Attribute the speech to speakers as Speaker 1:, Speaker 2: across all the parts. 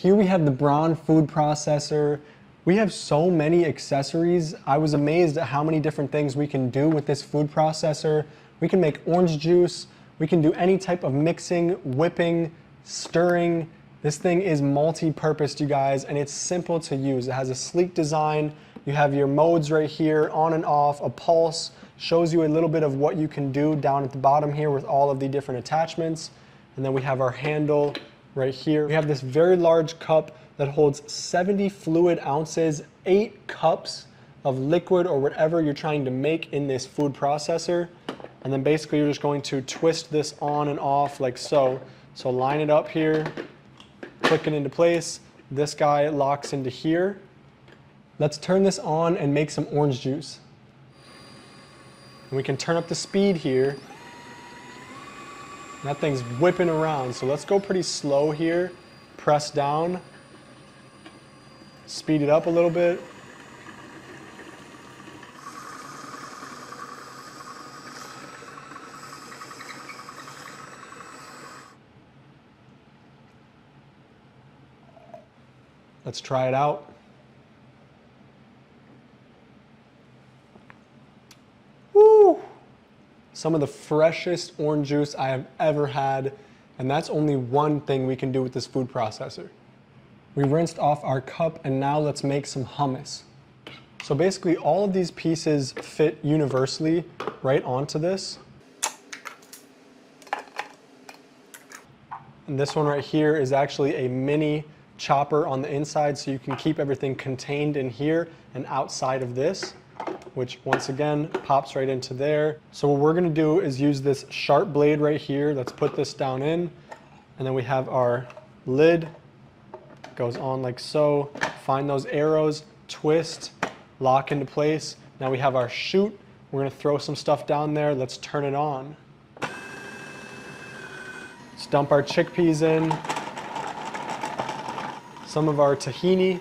Speaker 1: Here we have the Braun food processor. We have so many accessories. I was amazed at how many different things we can do with this food processor. We can make orange juice. We can do any type of mixing, whipping, stirring. This thing is multi-purpose, you guys, and it's simple to use. It has a sleek design. You have your modes right here, on and off, a pulse, shows you a little bit of what you can do down at the bottom here with all of the different attachments. And then we have our handle right here. We have this very large cup that holds 70 fluid ounces, 8 cups of liquid or whatever you're trying to make in this food processor. And then basically you're just going to twist this on and off like so. So line it up here, click it into place. This guy locks into here. Let's turn this on and make some orange juice. And we can turn up the speed here. That thing's whipping around, so let's go pretty slow here. Press down. Speed it up a little bit. Let's try it out. Woo! Some of the freshest orange juice I have ever had, and that's only one thing we can do with this food processor. We rinsed off our cup, and now let's make some hummus. So basically all of these pieces fit universally right onto this. And this one right here is actually a mini chopper on the inside, so you can keep everything contained in here and outside of this, which once again pops right into there. So what we're gonna do is use this sharp blade right here. Let's put this down in, and then we have our lid. Goes on like so. Find those arrows, twist, lock into place. Now we have our chute. We're gonna throw some stuff down there. Let's turn it on. Let's dump our chickpeas in. Some of our tahini.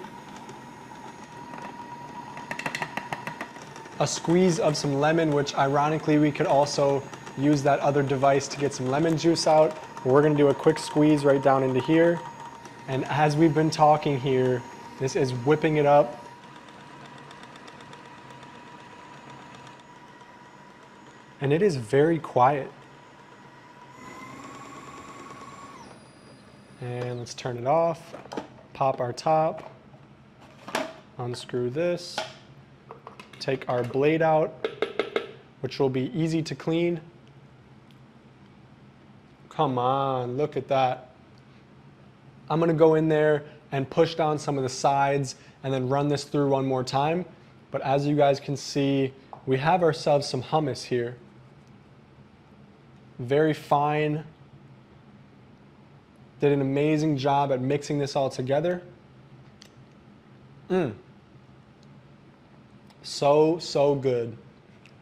Speaker 1: A squeeze of some lemon, which ironically we could also use that other device to get some lemon juice out. We're gonna do a quick squeeze right down into here. And as we've been talking here, this is whipping it up. And it is very quiet. And let's turn it off. Pop our top. Unscrew this. Take our blade out, which will be easy to clean. Come on, look at that. I'm gonna go in there and push down some of the sides and then run this through one more time. But as you guys can see, we have ourselves some hummus here. Very fine. Did an amazing job at mixing this all together. So good.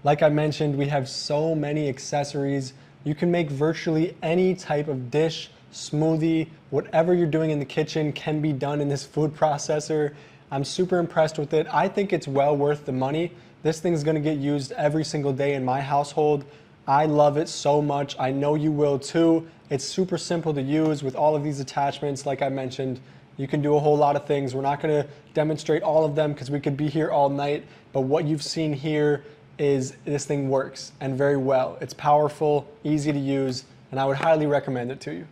Speaker 1: Like I mentioned, we have so many accessories. You can make virtually any type of dish, smoothie, whatever you're doing in the kitchen can be done in this food processor. I'm super impressed with it. I think it's well worth the money. This thing's gonna get used every single day in my household. I love it so much. I know you will too. It's super simple to use with all of these attachments. Like I mentioned, you can do a whole lot of things. We're not gonna demonstrate all of them because we could be here all night, but what you've seen here is this thing works and very well. It's powerful, easy to use, and I would highly recommend it to you.